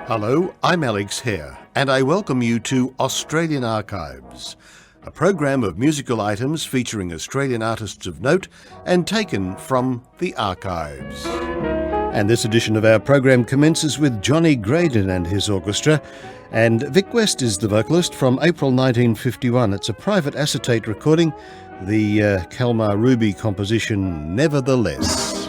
Hello, I'm Alex Hare, and I welcome you to Australian Archives, a program of musical items featuring Australian artists of note and taken from the archives. And this edition of our program commences with Johnny Graydon and his orchestra, and Vic West is the vocalist from April 1951. It's a private acetate recording, the Kalmar Ruby composition Nevertheless.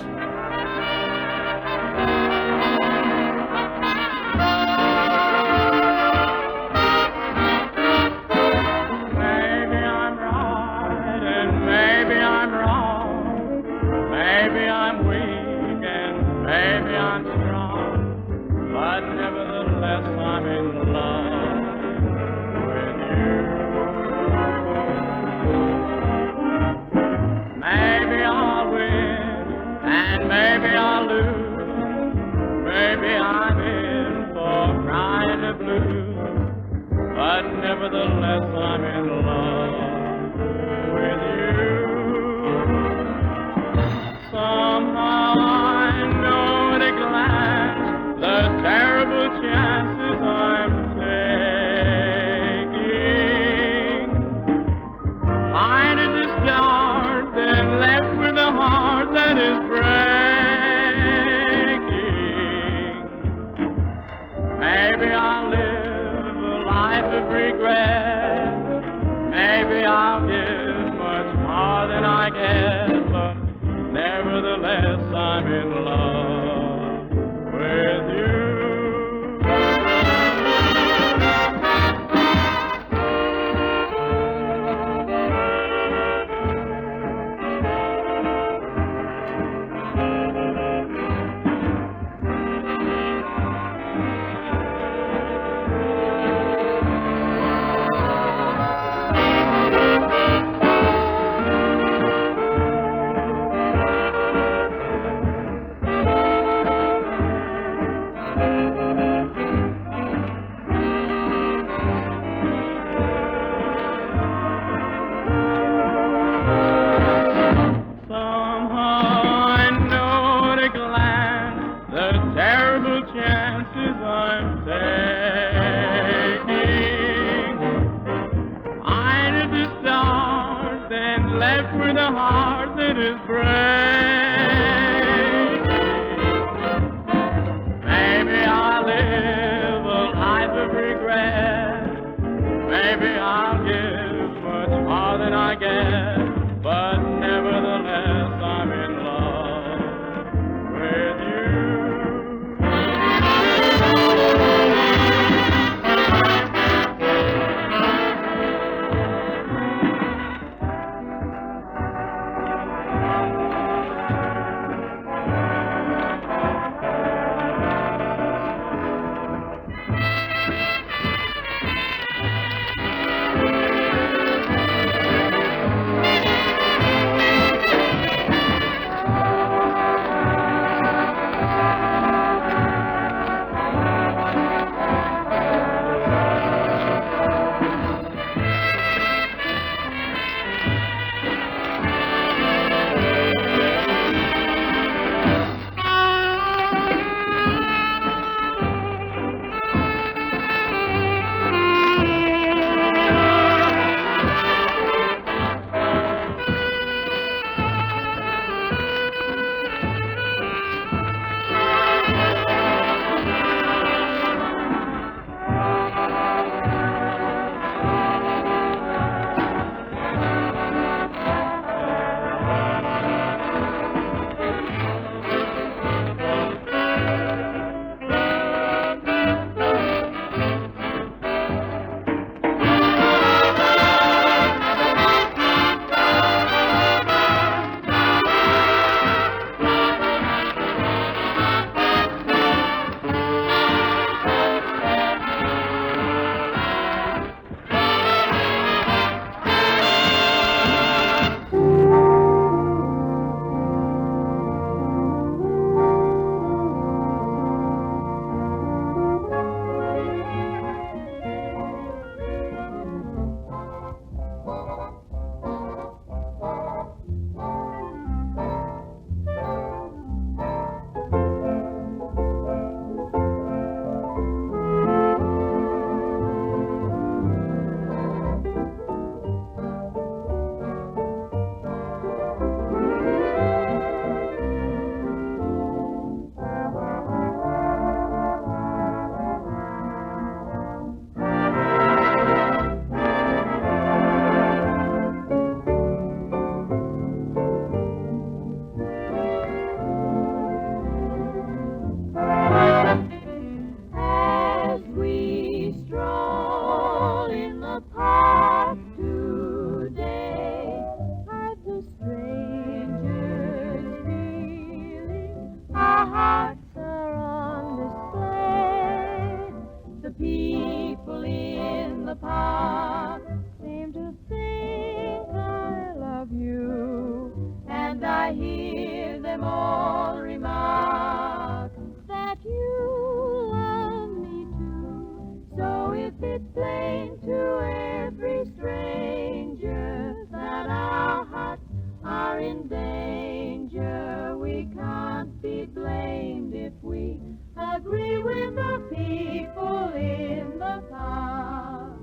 small remark that you love me too. So if it's plain to every stranger that our hearts are in danger, we can't be blamed if we agree with the people in the park.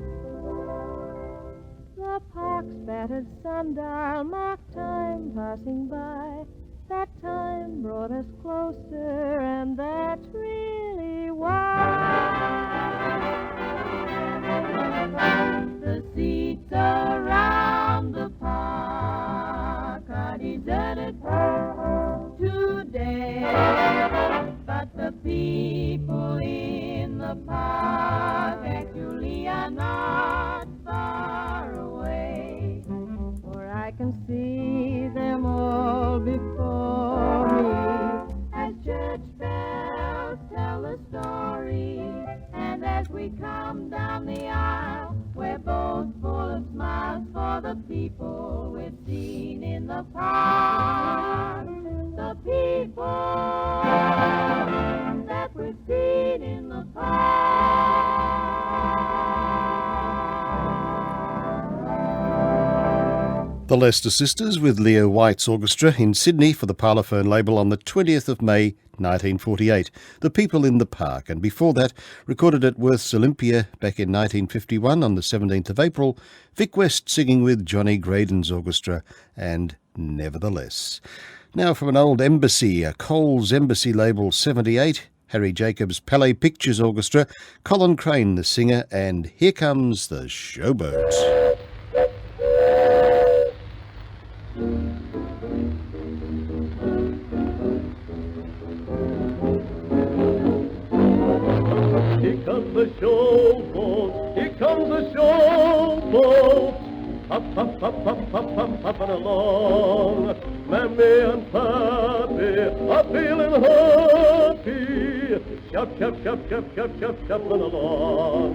The park's battered sundial marked time passing by. That time brought us closer, and that's really why the seats around the park are deserted today. But the people in the park actually are not far away, for I can see them all before me as church bells tell the story. And as we come down the aisle, we're both full of smiles for the people we've seen in the park. The people that we've seen in the park. The Leicester Sisters with Leo White's orchestra in Sydney for the Parlophone label on the 20th of May 1948. The People in the Park. And before that, recorded at Worth's Olympia back in 1951 on the 17th of April, Vic West singing with Johnny Graydon's orchestra and Nevertheless. Now from an old embassy, a Coles Embassy label 78, Harry Jacobs Palais Pictures Orchestra, Colin Crane the singer, and Here Comes the Showboat. Here comes the showboat, here comes the showboat. Up, up, up, up, up, up, up and along. Mammy and Pappy are feeling happy. Shout, shout, shout, shout, shout, shout, shuffling along.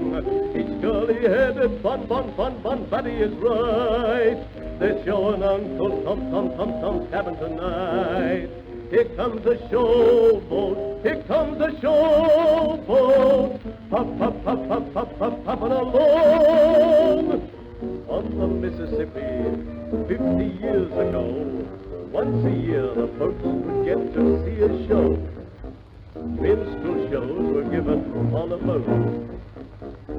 Each curly-headed fun, fun, fun, fun buddy is right. They're showing Uncle Tom's cabin tonight. Here comes the showboat, here comes the showboat. Hop, hop, hop, hop, hop, hop, hopping along. On the Mississippi, 50 years ago, once a year the folks would get to see a show. Minstrel shows were given on a boat.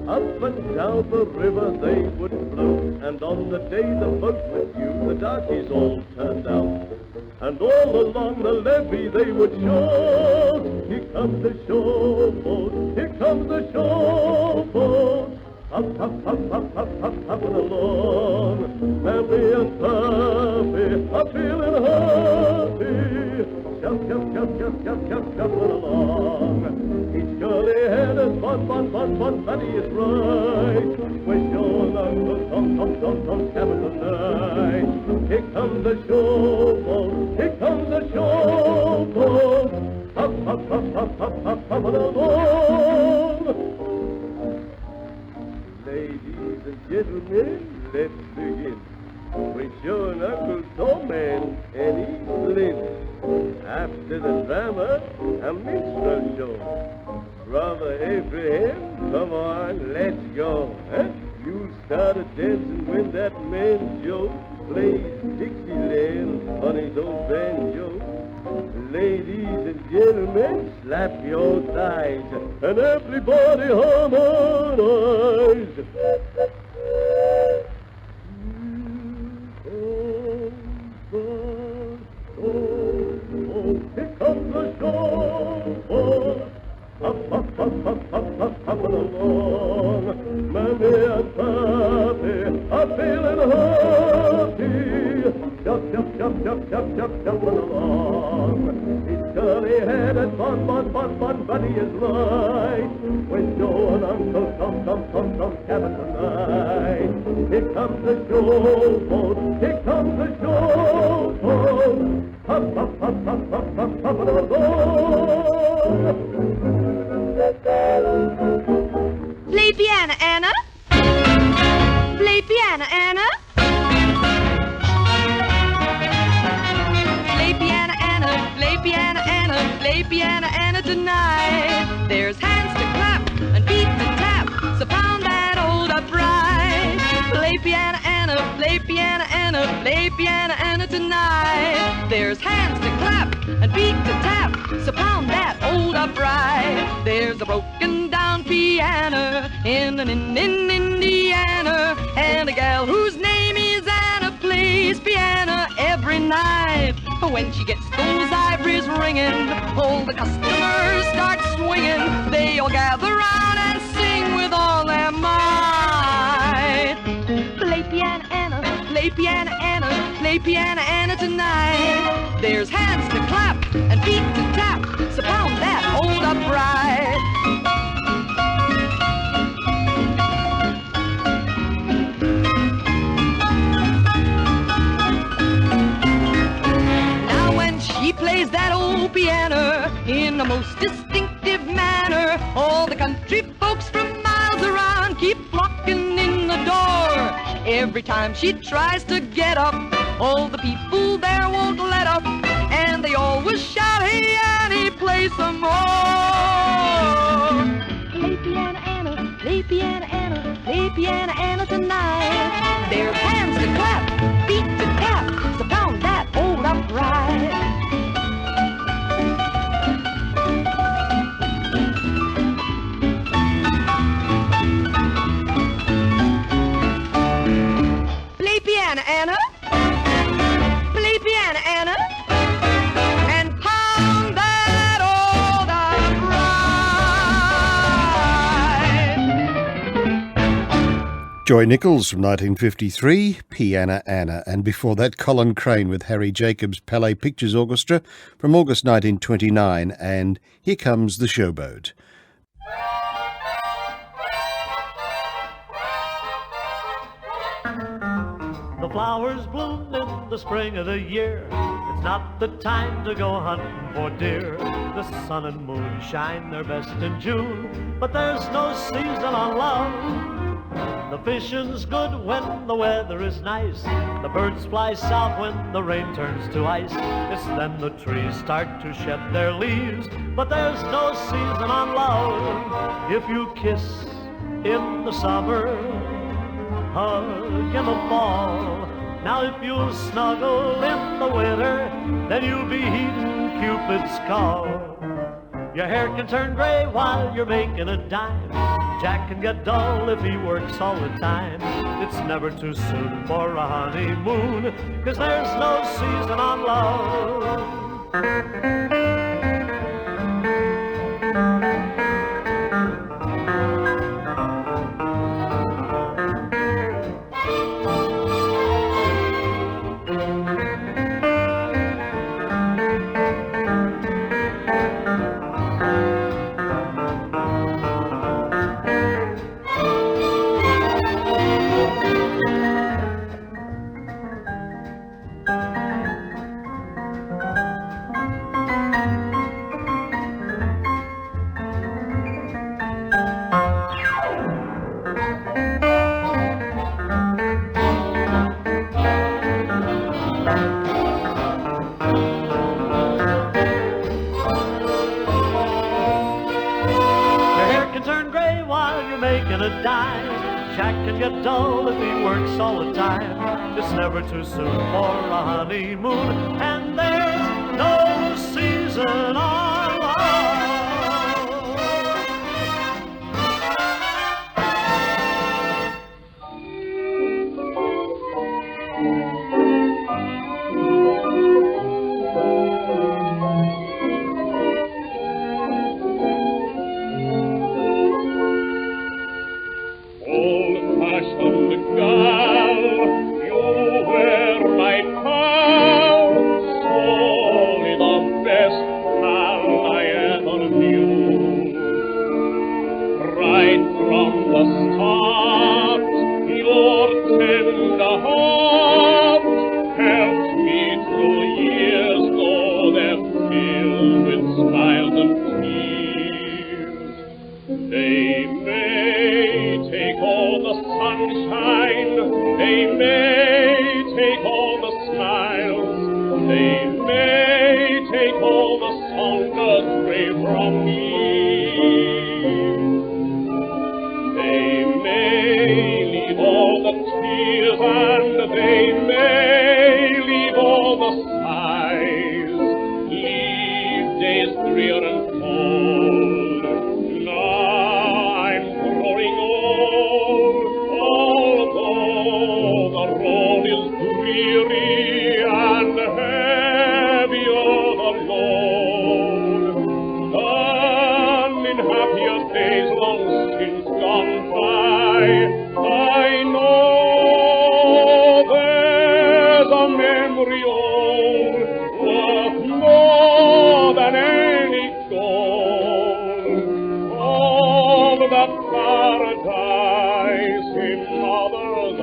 Up and down the river they would float, and on the day the boat was due, the darkies all turned out. And all along the levee they would shout, here comes the showboat, here comes the showboat. Hop, hop, hop, hop, hop, hop, hopping along. Mammy and Pappy are feeling happy. Shout, shout, shout, shout, shout, shout, shuffling along. Each curly-headed fun, fun, fun, fun buddy is right. We're showing Uncle Tom's cabin tonight. Here comes the showboat, here comes the showboat. Hop, hop, hop, hop, hop, hop, hopping along. Ladies and gentlemen, let's begin. We're showing Uncle Tom and Annie Lynn. After the drama, a minstrel show. Brother Abraham, come on, let's go. Huh? You started dancing when that man Joe plays Dixieland on his old banjo. Ladies and gentlemen, slap your thighs and everybody harmonize. Here comes the showboat. Up, up, up, up, up, up, hopping along. Mammy and Pappy are feeling happy. Shup, shup, shup, shup, shup, shup, shuffling along. Each curly-headed fun, fun, fun, fun buddy is right. We're showing Uncle Tom's cabin tonight. Here comes the showboat, here comes the showboat. Hop, hop, hop, hop, hop, hop, hopping along. Play piano, Anna. Play piano, Anna. Play piano, Anna. Play piano. tonight. There's hands to clap and feet to tap, so pound that old upright. Play piano Anna, play piano Anna, play piano Anna tonight. There's hands to clap and feet to tap, so pound that old upright. There's a broken down piano in Indiana, and a gal whose name is Anna plays piano every night. When she gets those ivories ringing, all the customers start swinging. They all gather round and sing with all their might. Play piano Anna, play piano Anna, play piano Anna tonight. There's hands to clap and feet to tap, so pound that old upright. She plays that old piano in a most distinctive manner. All the country folks from miles around keep flocking in the door. Every time she tries to get up, all the people there won't let up, and they always shout, "Hey Annie, play some more." Play piano Anna, play piano Anna, play piano Anna tonight. There's hands to clap, feet to tap, so pound that old upright. Play piano Anna, play piano Anna, and pound that old upright. Joy Nichols from 1953, Piano Anna, and before that Colin Crane with Harry Jacobs' Palais Pictures Orchestra from August 1929, and Here Comes the Showboat. The flowers bloom in the spring of the year. It's not the time to go hunting for deer. The sun and moon shine their best in June, but there's no season on love. The fishing's good when the weather is nice. The birds fly south when the rain turns to ice. It's then the trees start to shed their leaves, but there's no season on love. If you kiss in the summer, hug in the fall. Now if you'll snuggle in the winter, then you'll be heeding Cupid's call. Your hair can turn gray while you're making a dime. Jack can get dull if he works all the time. It's never too soon for a honeymoon, 'cause there's no season on love. A dime. Jack can get dull if he works all the time. It's never too soon for a honeymoon, and there's no season on love. From happier days long since gone by. I know there's a memory old worth more than any gold of that paradise in mother's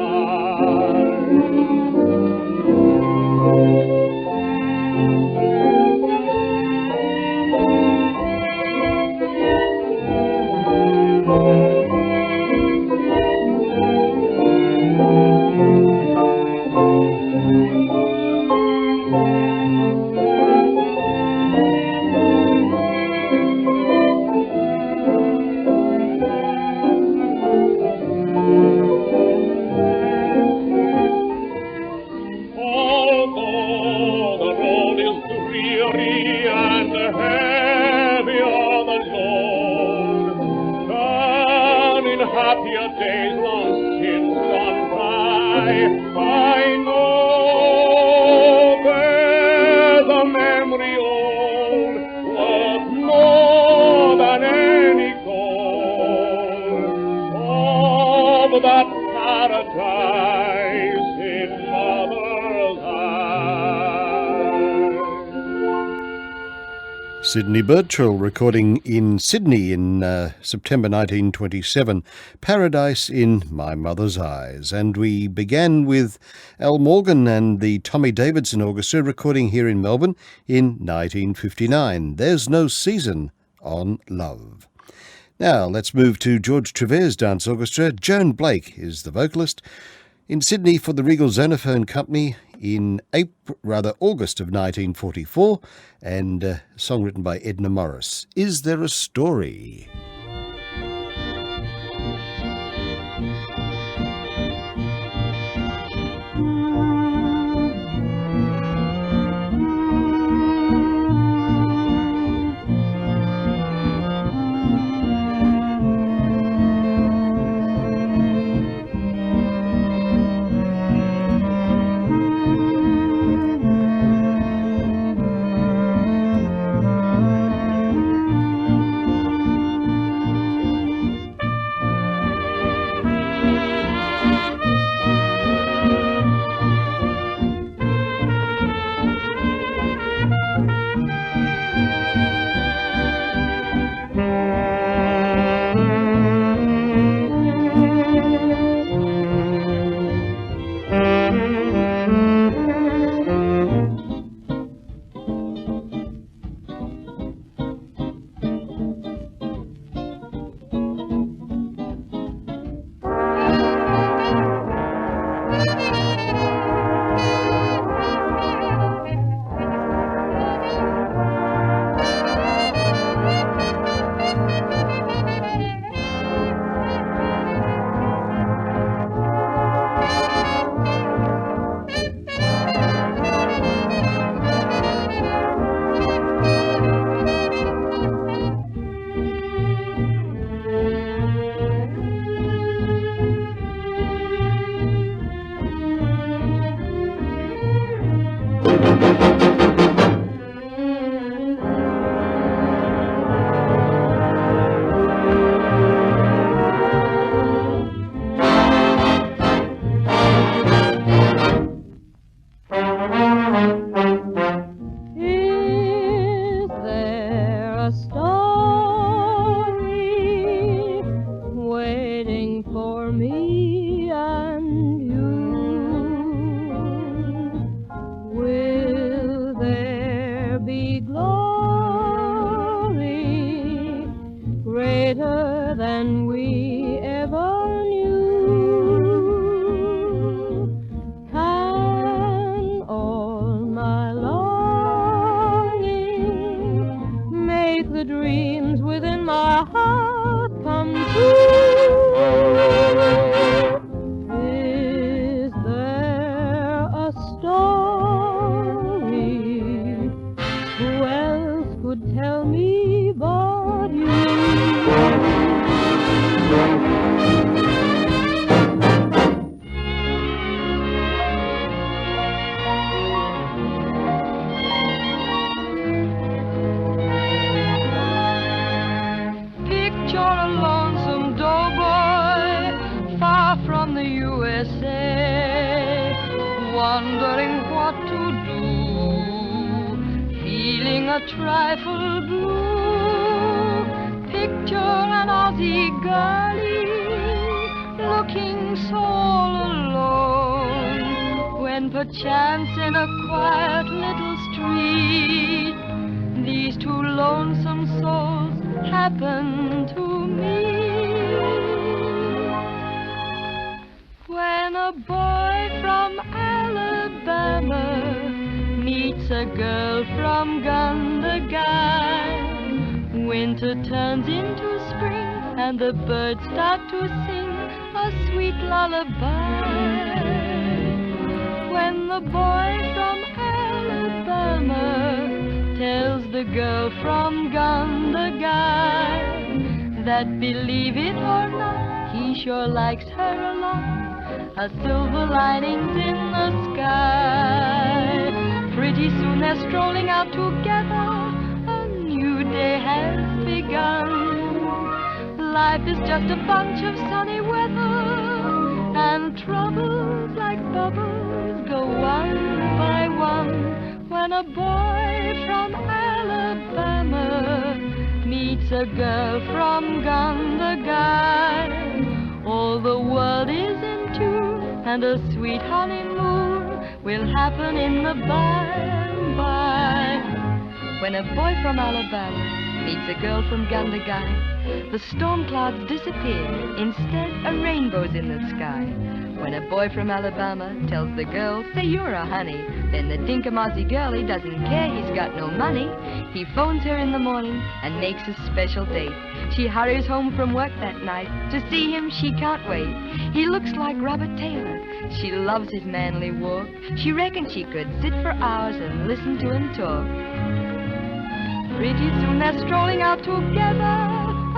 Although the road is dreary and heavy on the load, done in happier days long since gone by, I know there's a memory old worth more than any gold of that paradise in mother's eyes. Sidney Birchall recording in Sydney in September 1927, Paradise in My Mother's Eyes. And we began with Al Morgan and the Tommy Davidson Orchestra recording here in Melbourne in 1959, There's No Season on Love. Now let's move to George Trevor's Dance Orchestra. Joan Blake is the vocalist. In Sydney for the Regal Zonophone Company in August of 1944, and a song written by Edna Morris, Is There a Story? a trifle blue. Picture an Aussie girlie looking so alone, when perchance in a quiet little street these two lonesome souls happen to meet. When a boy from Alabama meets a girl from Gundagai, winter turns into spring and the birds start to sing a sweet lullaby. When the boy from Alabama tells the girl from Gundagai that, believe it or not, he sure likes her a lot, a silver lining's in the sky. Pretty soon they're strolling out together, a new day has begun. Life is just a bunch of sunny weather, and troubles like bubbles go one by one. When a boy from Alabama meets a girl from Gundagai, all the world is in tune, and a sweet honeymoon will happen in the by and by. When a boy from Alabama meets a girl from Gundagai, the storm clouds disappear, instead a rainbow's in the sky. When a boy from Alabama tells the girl, say you're a honey, then the dinkum Aussie girlie doesn't care he's got no money. He phones her in the morning and makes a special date. She hurries home from work that night, to see him she can't wait. He looks like Robert Taylor, she loves his manly walk. She reckons she could sit for hours and listen to him talk. Pretty soon they're strolling out together,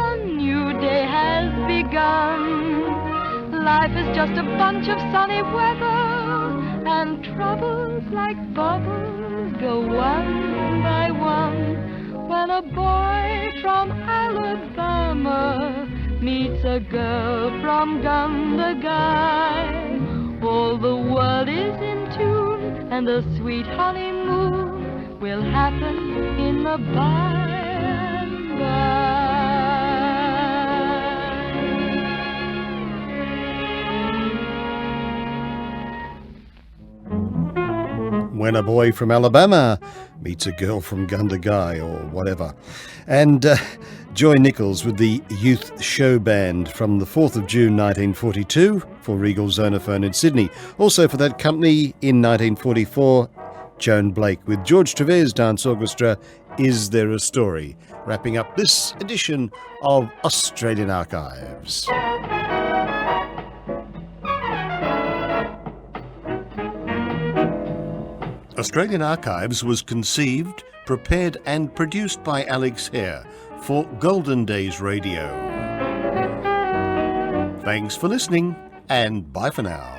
a new day has begun. Life is just a bunch of sunny weather, and troubles like bubbles go one by one. When a boy from Alabama meets a girl from Gundagai, all the world is in tune, and a sweet honeymoon will happen in the by and by. When a boy from Alabama meets a girl from Gundagai, or whatever. And Joy Nichols with the Youth Show Band from the 4th of June 1942 for Regal Zonophone in Sydney. Also for that company in 1944, Joan Blake with George Tevez Dance Orchestra, Is There a Story? Wrapping up this edition of Australian Archives. Australian Archives was conceived, prepared and produced by Alex Hare for Golden Days Radio. Thanks for listening, and bye for now.